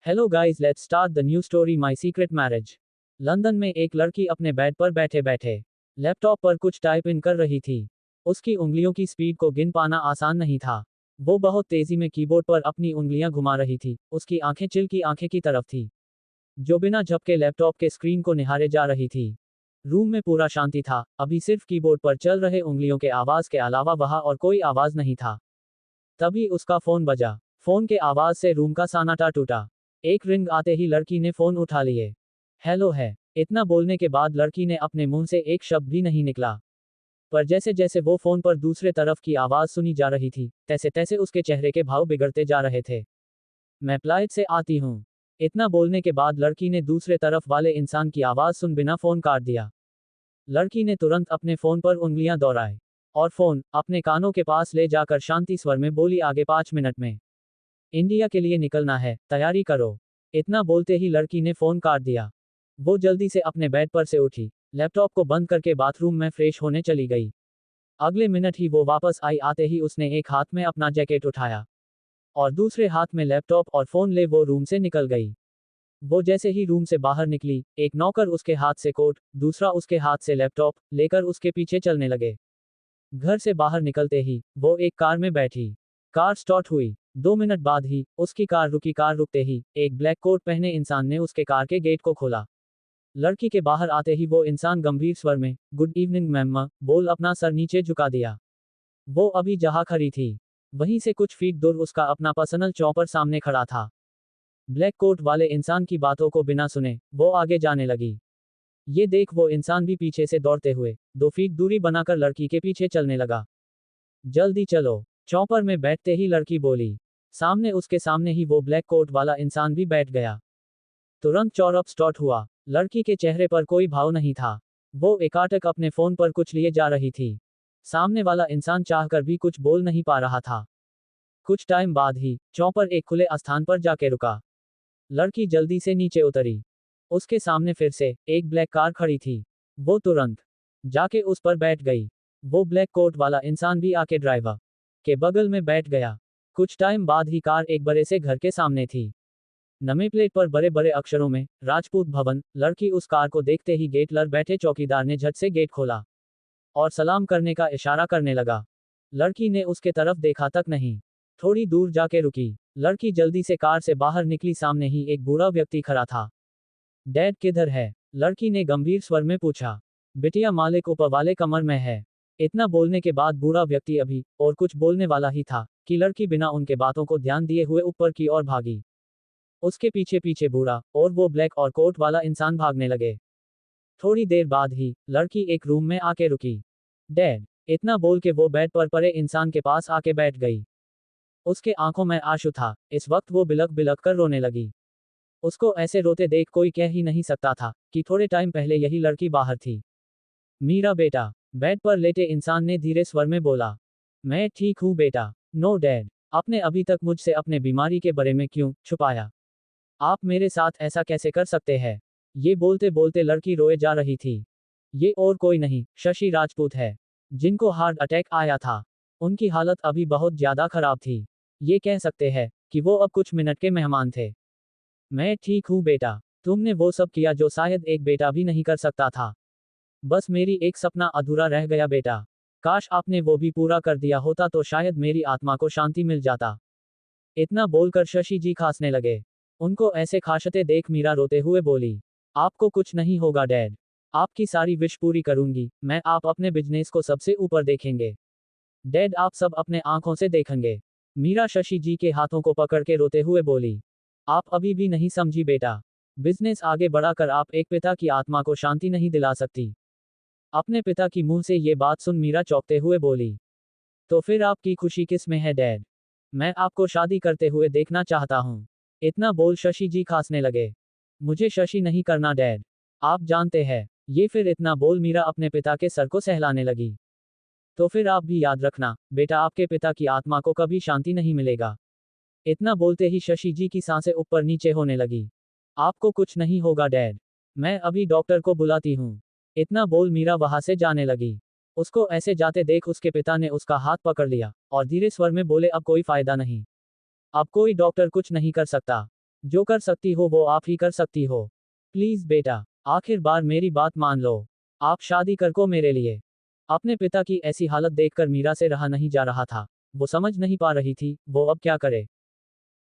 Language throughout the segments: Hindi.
Hello guys, let's start the new story my secret marriage. London में एक लड़की अपने बेड पर बैठे बैठे लैपटॉप पर कुछ टाइप इन कर रही थी। उसकी उंगलियों की स्पीड को गिन पाना आसान नहीं था। वो बहुत तेजी में कीबोर्ड पर अपनी उंगलियां घुमा रही थी। उसकी आंखें चिल की आंखें की तरफ थी, जो बिना झपके लैपटॉप के स्क्रीन को निहारे जा रही थी। रूम में पूरा शांति था। अभी सिर्फ कीबोर्ड पर चल रहे उंगलियों के आवाज के अलावा वहां और कोई आवाज नहीं था। तभी उसका फोन बजा। फोन के आवाज से रूम का सन्नाटा टूटा। एक रिंग आते ही लड़की ने फोन उठा लिए। हेलो है। इतना बोलने के बाद लड़की ने अपने मुंह से एक शब्द भी नहीं निकला। पर जैसे जैसे वो फोन पर दूसरे तरफ की आवाज सुनी जा रही थी, तैसे तैसे उसके चेहरे के भाव बिगड़ते जा रहे थे। मैं फ्लाइट से आती हूँ। इतना बोलने के बाद लड़की ने दूसरे तरफ वाले इंसान की आवाज सुन बिना फोन काट दिया। लड़की ने तुरंत अपने फोन पर उंगलियां दौड़ाई और फोन अपने कानों के पास ले जाकर शांति स्वर में बोली, आगे 5 मिनट में इंडिया के लिए निकलना है, तैयारी करो। इतना बोलते ही लड़की ने फोन काट दिया। वो जल्दी से अपने बेड पर से उठी, लैपटॉप को बंद करके बाथरूम में फ्रेश होने चली गई। अगले मिनट ही वो वापस आई। आते ही उसने एक हाथ में अपना जैकेट उठाया और दूसरे हाथ में लैपटॉप और फोन ले वो रूम से निकल गई। वो जैसे ही रूम से बाहर निकली, एक नौकर उसके हाथ से कोट, दूसरा उसके हाथ से लैपटॉप लेकर उसके पीछे चलने लगे। घर से बाहर निकलते ही वो एक कार में बैठी। कार स्टार्ट हुई। 2 मिनट बाद ही उसकी कार रुकी। कार रुकते ही एक ब्लैक कोट पहने इंसान ने उसके कार के गेट को खोला। लड़की के बाहर आते ही वो इंसान गंभीर स्वर में, गुड इवनिंग मैम, बोल अपना सर नीचे झुका दिया। वो अभी जहां खड़ी थी, वहीं से कुछ फीट दूर उसका अपना पर्सनल चॉपर सामने खड़ा था। ब्लैक कोट वाले इंसान की बातों को बिना सुने वो आगे जाने लगी। ये देख वो इंसान भी पीछे से दौड़ते हुए 2 फीट दूरी बनाकर लड़की के पीछे चलने लगा। जल्दी चलो, चॉपर में बैठते ही लड़की बोली। सामने उसके सामने ही वो ब्लैक कोट वाला इंसान भी बैठ गया। तुरंत चौरअप स्टार्ट हुआ। लड़की के चेहरे पर कोई भाव नहीं था। वो एकाएक अपने फोन पर कुछ लिए जा रही थी। सामने वाला इंसान चाहकर भी कुछ बोल नहीं पा रहा था। कुछ टाइम बाद ही चॉपर एक खुले स्थान पर जाके रुका। लड़की जल्दी से नीचे उतरी। उसके सामने फिर से एक ब्लैक कार खड़ी थी। वो तुरंत जाके उस पर बैठ गई। वो ब्लैक कोट वाला इंसान भी आके ड्राइवर के बगल में बैठ गया। कुछ टाइम बाद ही कार एक बड़े से घर के सामने थी। नंबर प्लेट पर बड़े बड़े अक्षरों में राजपूत भवन। लड़की उस कार को देखते ही गेट लर बैठे चौकीदार ने झट से गेट खोला और सलाम करने का इशारा करने लगा। लड़की ने उसके तरफ देखा तक नहीं। थोड़ी दूर जाके रुकी। लड़की जल्दी से कार से बाहर निकली। सामने ही एक बूढ़ा व्यक्ति खड़ा था। डैड किधर है? लड़की ने गंभीर स्वर में पूछा। बिटिया मालिक ऊपर वाले कमर में है। इतना बोलने के बाद बूढ़ा व्यक्ति अभी और कुछ बोलने वाला ही था कि लड़की बिना उनके बातों को ध्यान दिए हुए ऊपर की ओर भागी। उसके पीछे पीछे बूढ़ा और वो ब्लैक और कोट वाला इंसान भागने लगे। थोड़ी देर बाद ही लड़की एक रूम में आके रुकी। डैड, इतना बोल के वो बेड पर पड़े इंसान के पास आके बैठ गई। उसके आंखों में आंसू था। इस वक्त वो बिलक बिलक कर रोने लगी। उसको ऐसे रोते देख कोई कह ही नहीं सकता था कि थोड़े टाइम पहले यही लड़की बाहर थी। मीरा बेटा, बेड पर लेटे इंसान ने धीरे स्वर में बोला। मैं ठीक हूँ बेटा। नो डैड, आपने अभी तक मुझसे अपने बीमारी के बारे में क्यों छुपाया? आप मेरे साथ ऐसा कैसे कर सकते हैं? ये बोलते बोलते लड़की रोए जा रही थी। ये और कोई नहीं, शशि राजपूत है, जिनको हार्ट अटैक आया था। उनकी हालत अभी बहुत ज्यादा खराब थी। ये कह सकते हैं कि वो अब कुछ मिनट के मेहमान थे। मैं ठीक हूँ बेटा। तुमने वो सब किया जो शायद एक बेटा भी नहीं कर सकता था। बस मेरी एक सपना अधूरा रह गया बेटा। काश आपने वो भी पूरा कर दिया होता तो शायद मेरी आत्मा को शांति मिल जाता। इतना बोलकर शशि जी खांसने लगे। उनको ऐसे खांसते देख मीरा रोते हुए बोली। आपको कुछ नहीं होगा डैड। आपकी सारी विश पूरी करूंगी मैं। आप अपने बिजनेस को सबसे ऊपर देखेंगे डैड। आप सब अपने आंखों से देखेंगे। मीरा शशि जी के हाथों को पकड़ के रोते हुए बोली। आप अभी भी नहीं समझी बेटा। बिजनेस आगे बढ़ाकर आप एक पिता की आत्मा को शांति नहीं दिला सकती। अपने पिता की मुंह से ये बात सुन मीरा चौंकते हुए बोली। तो फिर आपकी खुशी किस में है डैड? मैं आपको शादी करते हुए देखना चाहता हूँ। इतना बोल शशि जी खांसने लगे। मुझे शशि नहीं करना डैड, आप जानते हैं। ये फिर इतना बोल मीरा अपने पिता के सर को सहलाने लगी। तो फिर आप भी याद रखना बेटा, आपके पिता की आत्मा को कभी शांति नहीं मिलेगा। इतना बोलते ही शशि जी की सांसें ऊपर नीचे होने लगी। आपको कुछ नहीं होगा डैड, मैं अभी डॉक्टर को बुलाती हूँ। इतना बोल मीरा वहां से जाने लगी। उसको ऐसे जाते देख उसके पिता ने उसका हाथ पकड़ लिया और धीरे स्वर में बोले, अब कोई फायदा नहीं। अब कोई डॉक्टर कुछ नहीं कर सकता। जो कर सकती हो वो आप ही कर सकती हो। प्लीज बेटा, आखिर बार मेरी बात मान लो। आप शादी कर को मेरे लिए। अपने पिता की ऐसी हालत देखकर मीरा से रहा नहीं जा रहा था। वो समझ नहीं पा रही थी वो अब क्या करे।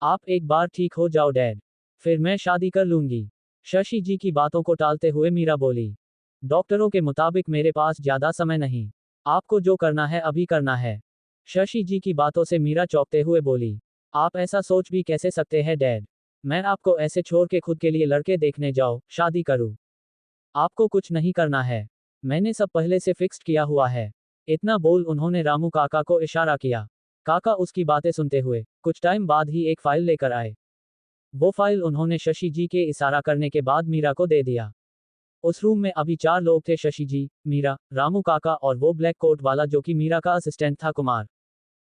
आप एक बार ठीक हो जाओ डैड, फिर मैं शादी कर लूंगी। शशि जी की बातों को टालते हुए मीरा बोली। डॉक्टरों के मुताबिक मेरे पास ज्यादा समय नहीं। आपको जो करना है अभी करना है। शशि जी की बातों से मीरा चौंकते हुए बोली। आप ऐसा सोच भी कैसे सकते हैं डैड। मैं आपको ऐसे छोड़ के खुद के लिए लड़के देखने जाओ, शादी करूं। आपको कुछ नहीं करना है। मैंने सब पहले से फिक्स्ड किया हुआ है। इतना बोल उन्होंने रामू काका को इशारा किया। काका उसकी बातें सुनते हुए कुछ टाइम बाद ही एक फाइल लेकर आए। वो फाइल उन्होंने शशि जी के इशारा करने के बाद मीरा को दे दिया। उस रूम में अभी 4 लोग थे, शशि जी, मीरा, रामू काका और वो ब्लैक कोट वाला जो कि मीरा का असिस्टेंट था, कुमार।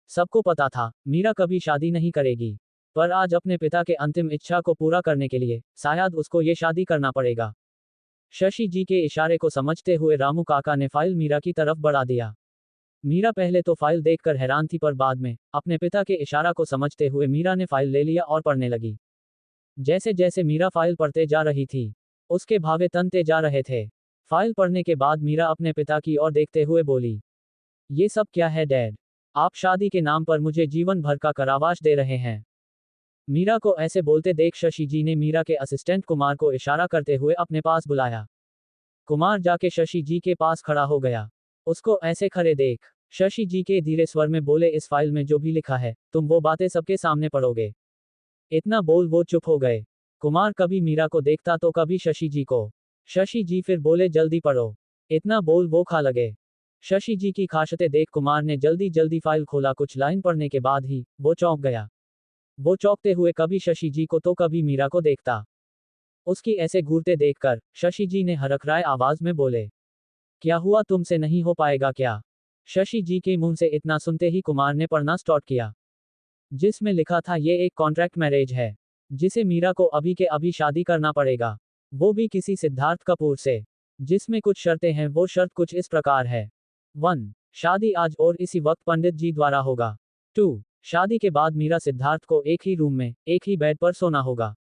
सबको पता था मीरा कभी शादी नहीं करेगी, पर आज अपने पिता के अंतिम इच्छा को पूरा करने के लिए शायद उसको ये शादी करना पड़ेगा। शशि जी के इशारे को समझते हुए रामू काका ने फाइल मीरा की तरफ बढ़ा दिया। मीरा पहले तो फाइल देखकर हैरान थी, पर बाद में अपने पिता के इशारा को समझते हुए मीरा ने फाइल ले लिया और पढ़ने लगी। जैसे जैसे मीरा फाइल पढ़ते जा रही थी, उसके भावे तनते जा रहे थे। फाइल पढ़ने के बाद मीरा अपने पिता की ओर देखते हुए बोली, ये सब क्या है डैड। आप शादी के नाम पर मुझे जीवन भर का कारावास दे रहे हैं। मीरा को ऐसे बोलते देख शशि जी ने मीरा के असिस्टेंट कुमार को इशारा करते हुए अपने पास बुलाया। कुमार जाके शशि जी के पास खड़ा हो गया। उसको ऐसे खड़े देख शशि जी के धीरे स्वर में बोले, इस फाइल में जो भी लिखा है तुम वो बातें सबके सामने पढ़ोगे। इतना बोल वो चुप हो गए। कुमार कभी मीरा को देखता तो कभी शशि जी को। शशि जी फिर बोले, जल्दी पढ़ो। इतना बोल वो खा लगे। शशि जी की खाशते देख कुमार ने जल्दी जल्दी फाइल खोला। कुछ लाइन पढ़ने के बाद ही वो चौंक गया। वो चौंकते हुए कभी शशि जी को तो कभी मीरा को देखता। उसकी ऐसे घूरते देखकर शशि जी ने हरखराए आवाज में बोले, क्या हुआ, तुमसे नहीं हो पाएगा क्या। शशि जी के मुंह से इतना सुनते ही कुमार ने पढ़ना स्टार्ट किया, जिसमें लिखा था ये एक कॉन्ट्रैक्ट मैरिज है, जिसे मीरा को अभी के अभी शादी करना पड़ेगा, वो भी किसी सिद्धार्थ कपूर से, जिसमें कुछ शर्तें हैं। वो शर्त कुछ इस प्रकार है। 1. शादी आज और इसी वक्त पंडित जी द्वारा होगा। 2. शादी के बाद मीरा सिद्धार्थ को एक ही रूम में एक ही बेड पर सोना होगा।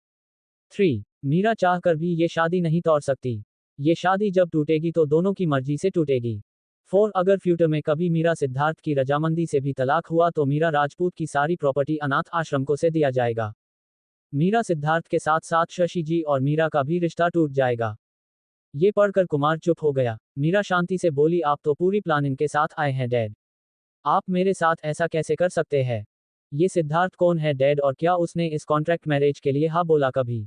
3. मीरा चाहकर भी ये शादी नहीं तोड़ सकती। ये शादी जब टूटेगी तो दोनों की मर्जी से टूटेगी। 4. अगर फ्यूचर में कभी मीरा सिद्धार्थ की रजामंदी से भी तलाक हुआ तो मीरा राजपूत की सारी प्रॉपर्टी अनाथ आश्रम को से दिया जाएगा। मीरा सिद्धार्थ के साथ साथ शशि जी और मीरा का भी रिश्ता टूट जाएगा। ये पढ़कर कुमार चुप हो गया। मीरा शांति से बोली, आप तो पूरी प्लानिंग के साथ आए हैं डैड। आप मेरे साथ ऐसा कैसे कर सकते हैं। ये सिद्धार्थ कौन है डैड, और क्या उसने इस कॉन्ट्रैक्ट मैरिज के लिए हाँ बोला कभी।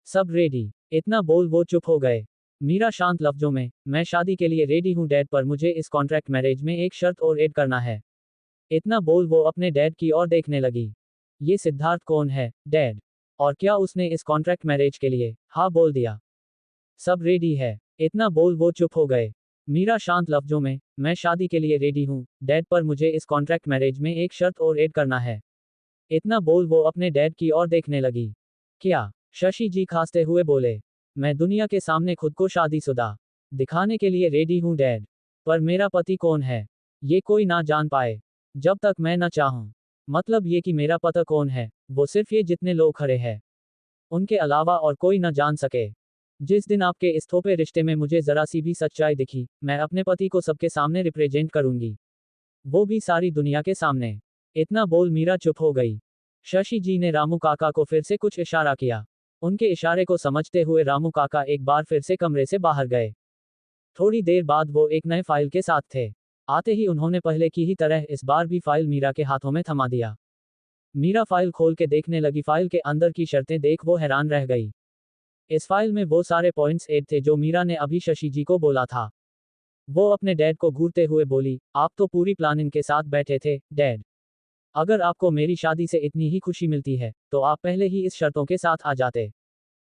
सब रेडी। इतना बोल वो चुप हो गए। मीरा शांत लफ्जों में, मैं शादी के लिए रेडी हूं डैड, पर मुझे इस कॉन्ट्रैक्ट मैरिज में एक शर्त और ऐड करना है। इतना बोल वो अपने डैड की ओर देखने लगी। ये सिद्धार्थ कौन है डैड, और क्या उसने इस कॉन्ट्रैक्ट मैरिज के लिए हाँ बोल दिया। सब रेडी है। इतना बोल वो चुप हो गए। मीरा शांत लफ्जों में, मैं शादी के लिए रेडी हूं डैड, पर मुझे इस कॉन्ट्रैक्ट मैरिज में एक शर्त और ऐड करना है। इतना बोल वो अपने डैड की ओर देखने लगी। क्या। शशि जी खांसते हुए बोले, मैं दुनिया के सामने खुद को शादीशुदा दिखाने के लिए रेडी हूं डैड, पर मेरा पति कौन है ये कोई ना जान पाए जब तक मैं ना चाहूं। मतलब ये कि मेरा पता कौन है वो सिर्फ ये जितने लोग खड़े हैं उनके अलावा और कोई ना जान सके। जिस दिन आपके इस थोपे रिश्ते में मुझे जरा सी भी सच्चाई दिखी, मैं अपने पति को सबके सामने रिप्रेजेंट करूंगी, वो भी सारी दुनिया के सामने। इतना बोल मीरा चुप हो गई। शशि जी ने रामू काका को फिर से कुछ इशारा किया। उनके इशारे को समझते हुए रामू काका एक बार फिर से कमरे से बाहर गए। थोड़ी देर बाद वो एक नए फाइल के साथ थे। आते ही उन्होंने पहले की ही तरह इस बार भी फाइल मीरा के हाथों में थमा दिया। मीरा फाइल खोल के देखने लगी। फाइल के अंदर की शर्तें देख वो हैरान रह गई। इस फाइल में वो सारे पॉइंट्स ऐड थे जो मीरा ने अभी शशि जी को बोला था। वो अपने डैड को घूरते हुए बोली, आप तो पूरी प्लानिंग के साथ बैठे थे डैड। अगर आपको मेरी शादी से इतनी ही खुशी मिलती है तो आप पहले ही इस शर्तों के साथ आ जाते।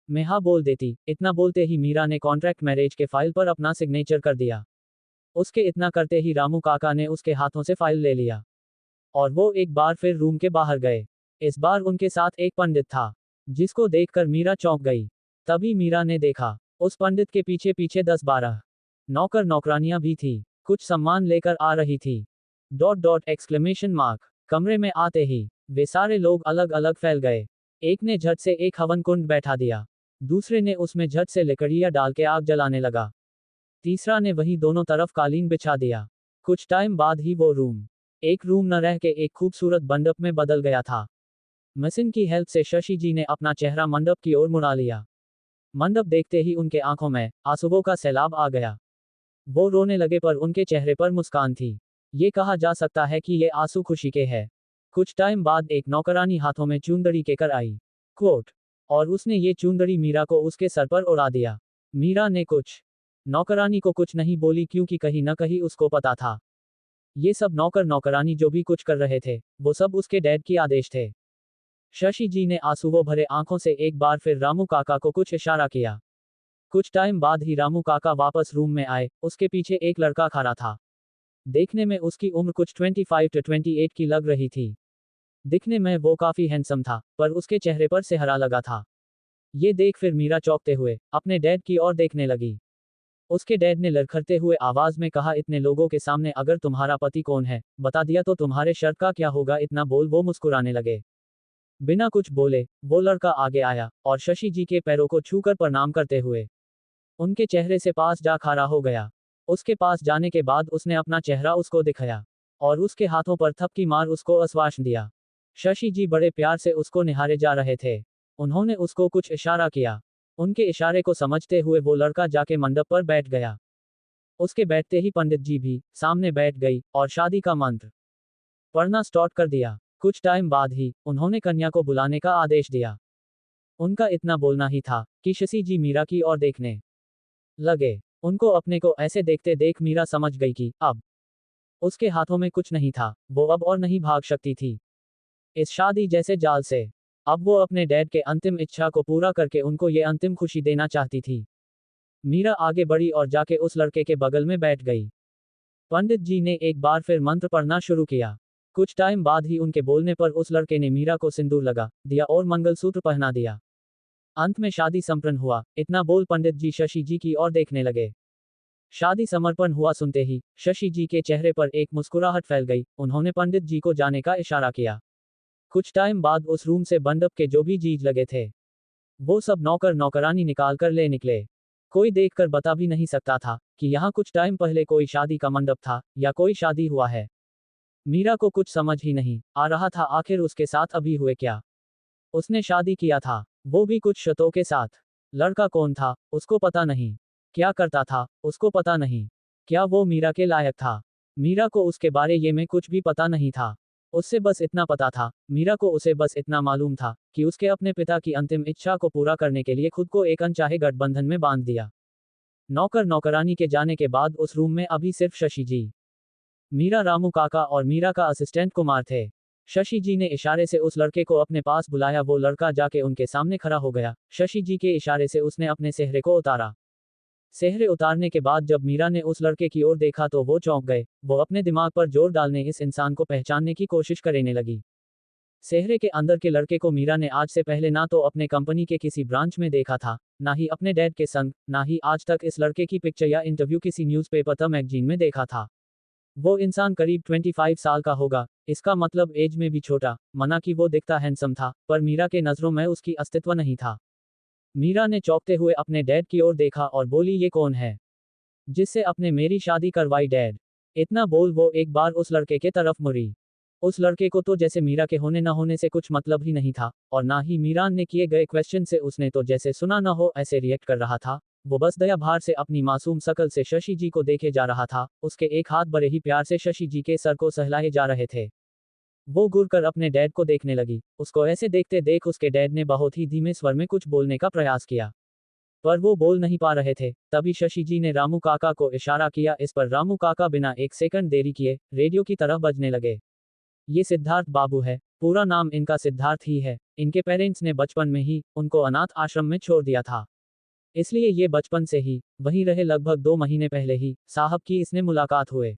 मैं हाँ बोल देती। इतना बोलते ही मीरा ने कॉन्ट्रैक्ट मैरिज के फाइल पर अपना सिग्नेचर कर दिया। उसके इतना करते ही रामू काका ने उसके हाथों से फाइल ले लिया और वो एक बार फिर रूम के बाहर गए। इस बार उनके साथ एक पंडित था, जिसको देखकर मीरा चौंक गई। तभी मीरा ने देखा, उस पंडित के पीछे पीछे 10-12 नौकर नौकरानियां भी थी, कुछ सामान लेकर आ रही थी। Dot dot exclamation mark. कमरे में आते ही वे सारे लोग अलग अलग फैल गए। एक ने झट से एक हवन कुंड बैठा दिया। दूसरे ने उसमें झट से लकड़ियां डाल के आग जलाने लगा। तीसरा ने वहीं दोनों तरफ कालीन बिछा दिया। कुछ टाइम बाद ही वो रूम एक रूम न रह के एक खूबसूरत मंडप में बदल गया था। मशीन की हेल्प से शशि जी ने अपना चेहरा मंडप की ओर मुड़ा लिया। मंडप देखते ही उनके आंखों में आंसुओं का सैलाब आ गया। वो रोने लगे पर उनके चेहरे पर मुस्कान थी। ये कहा जा सकता है कि ये आंसू खुशी के हैं। कुछ टाइम बाद एक नौकरानी हाथों में चुंदड़ी लेकर आई। कोट और उसने ये चुंदड़ी मीरा को उसके सर पर उड़ा दिया। मीरा ने कुछ नौकरानी को कुछ नहीं बोली क्योंकि कहीं न कहीं उसको पता था ये सब नौकर नौकरानी जो भी कुछ कर रहे थे वो सब उसके डैड की आदेश थे। शशि जी ने आंसुओं भरे आंखों से एक बार फिर रामू काका को कुछ इशारा किया। कुछ टाइम बाद ही रामू काका वापस रूम में आए। उसके पीछे एक लड़का खड़ा था। देखने में उसकी उम्र कुछ 25 to 28 की लग रही थी। दिखने में वो काफी हैंडसम था पर उसके चेहरे पर सेहरा लगा था। ये देख फिर मीरा चौंकते हुए अपने डैड की ओर देखने लगी। उसके डैड ने लड़खड़ते हुए आवाज में कहा, इतने लोगों के सामने अगर तुम्हारा पति कौन है बता दिया तो तुम्हारे शर्त का क्या होगा। इतना बोल वो मुस्कुराने लगे। बिना कुछ बोले वो लड़का आगे आया और शशि जी के पैरों को छूकर प्रणाम करते हुए उनके चेहरे से पास जा खड़ा हो गया। उसके पास जाने के बाद उसने अपना चेहरा उसको दिखाया और उसके हाथों पर थपकी मार उसको आश्वासन दिया। शशि जी बड़े प्यार से उसको निहारे जा रहे थे। उन्होंने उसको कुछ इशारा किया। उनके इशारे को समझते हुए वो लड़का जाके मंडप पर बैठ गया। उसके बैठते ही पंडित जी भी सामने बैठ गई और शादी का मंत्र पढ़ना स्टार्ट कर दिया। कुछ टाइम बाद ही उन्होंने कन्या को बुलाने का आदेश दिया। उनका इतना बोलना ही था कि शशि जी मीरा की ओर देखने लगे। उनको अपने को ऐसे देखते देख मीरा समझ गई कि अब उसके हाथों में कुछ नहीं था। वो अब और नहीं भाग सकती थी इस शादी जैसे जाल से। अब वो अपने डैड के अंतिम इच्छा को पूरा करके उनको ये अंतिम खुशी देना चाहती थी। मीरा आगे बढ़ी और जाके उस लड़के के बगल में बैठ गई। पंडित जी ने एक बार फिर मंत्र पढ़ना शुरू किया। कुछ टाइम बाद ही उनके बोलने पर उस लड़के ने मीरा को सिंदूर लगा दिया और मंगलसूत्र पहना दिया। अंत में शादी संपन्न हुआ। इतना बोल पंडित जी शशि जी की ओर देखने लगे। शादी समर्पण हुआ सुनते ही शशि जी के चेहरे पर एक मुस्कुराहट फैल गई। उन्होंने पंडित जी को जाने का इशारा किया। कुछ टाइम बाद उस रूम से मंडप के जो भी चीज लगे थे वो सब नौकर नौकरानी निकाल कर ले निकले। कोई देखकर बता भी नहीं सकता था कि यहाँ कुछ टाइम पहले कोई शादी का मंडप था या कोई शादी हुआ है। मीरा को कुछ समझ ही नहीं आ रहा था आखिर उसके साथ अभी हुए क्या। उसने शादी किया था वो भी कुछ शर्तों के साथ। लड़का कौन था उसको पता नहीं। क्या करता था उसको पता नहीं। क्या वो मीरा के लायक था। मीरा को उसके बारे ये में कुछ भी पता नहीं था। उससे बस इतना पता था मीरा को उसे बस इतना मालूम था कि उसके अपने पिता की अंतिम इच्छा को पूरा करने के लिए खुद को एक अनचाहे गठबंधन में बांध दिया। नौकर नौकरानी के जाने के बाद उस रूम में अभी सिर्फ शशि जी, मीरा, रामू काका और मीरा का असिस्टेंट कुमार थे। शशि जी ने इशारे से उस लड़के को अपने पास बुलाया। वो लड़का जाके उनके सामने खड़ा हो गया। शशि जी के इशारे से उसने अपने सेहरे को उतारा। सेहरे उतारने के बाद जब मीरा ने उस लड़के की ओर देखा तो वो चौंक गए। वो अपने दिमाग पर जोर डालने इस इंसान को पहचानने की कोशिश करने लगी। सेहरे के अंदर के लड़के को मीरा ने आज से पहले ना तो अपने कंपनी के किसी ब्रांच में देखा था, ना ही अपने डैड के संग, ना ही आज तक इस लड़के की पिक्चर या इंटरव्यू किसी न्यूज़पेपर या मैगजीन में देखा था। वो इंसान करीब 25 साल का होगा। इसका मतलब एज में भी छोटा। मना कि वो दिखता हैंडसम था पर मीरा के नजरों में उसकी अस्तित्व नहीं था। मीरा ने चौंकते हुए अपने डैड की ओर देखा और बोली, ये कौन है जिससे अपने मेरी शादी करवाई डैड। इतना बोल वो एक बार उस लड़के के तरफ मुड़ी। उस लड़के को तो जैसे मीरा के होने न होने से कुछ मतलब ही नहीं था और ना ही मीरान ने किए गए क्वेश्चन से उसने तो जैसे सुना न हो ऐसे रिएक्ट कर रहा था। वो बस दया भार से अपनी मासूम शकल से शशि जी को देखे जा रहा था। उसके एक हाथ बड़े ही प्यार से शशि जी के सर को सहलाए जा रहे थे। वो घूर कर अपने डैड को देखने लगी। उसको ऐसे देखते देख उसके डैड ने बहुत ही धीमे स्वर में कुछ बोलने का प्रयास किया पर वो बोल नहीं पा रहे थे। तभी शशि जी ने रामू काका को इशारा किया। इस पर रामू काका बिना एक सेकंड देरी किए रेडियो की तरह बजने लगे। ये सिद्धार्थ बाबू है। पूरा नाम इनका सिद्धार्थ ही है। इनके पेरेंट्स ने बचपन में ही उनको अनाथ आश्रम में छोड़ दिया था, इसलिए ये बचपन से ही वहीं रहे। लगभग 2 महीने पहले ही साहब की इसने मुलाकात हुए।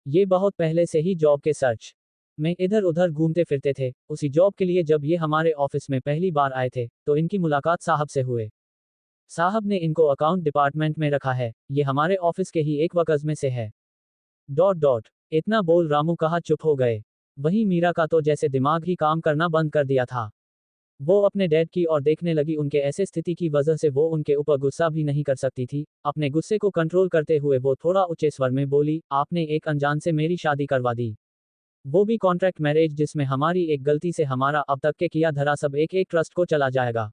ये बहुत पहले से ही जॉब के सर्च में इधर उधर घूमते फिरते थे। उसी जॉब के लिए जब ये हमारे ऑफिस में पहली बार आए थे तो इनकी मुलाकात साहब से हुए। साहब ने इनको अकाउंट डिपार्टमेंट में रखा है। ये हमारे ऑफिस के ही एक वकज में से है। डॉट डॉट इतना बोल रामू कहा चुप हो गए। वहीं मीरा का तो जैसे दिमाग ही काम करना बंद कर दिया था। वो अपने डैड की ओर देखने लगी। उनके ऐसे स्थिति की वजह से वो उनके ऊपर गुस्सा भी नहीं कर सकती थी। अपने गुस्से को कंट्रोल करते हुए वो थोड़ा ऊंचे स्वर में बोली, आपने एक अनजान से मेरी शादी करवा दी, वो भी कॉन्ट्रैक्ट मैरिज जिसमें हमारी एक गलती से हमारा अब तक के किया धरा सब एक एक ट्रस्ट को चला जाएगा।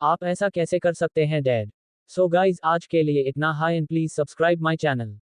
आप ऐसा कैसे कर सकते हैं डैड। सो गाइज आज के लिए इतना। High and please subscribe my channel.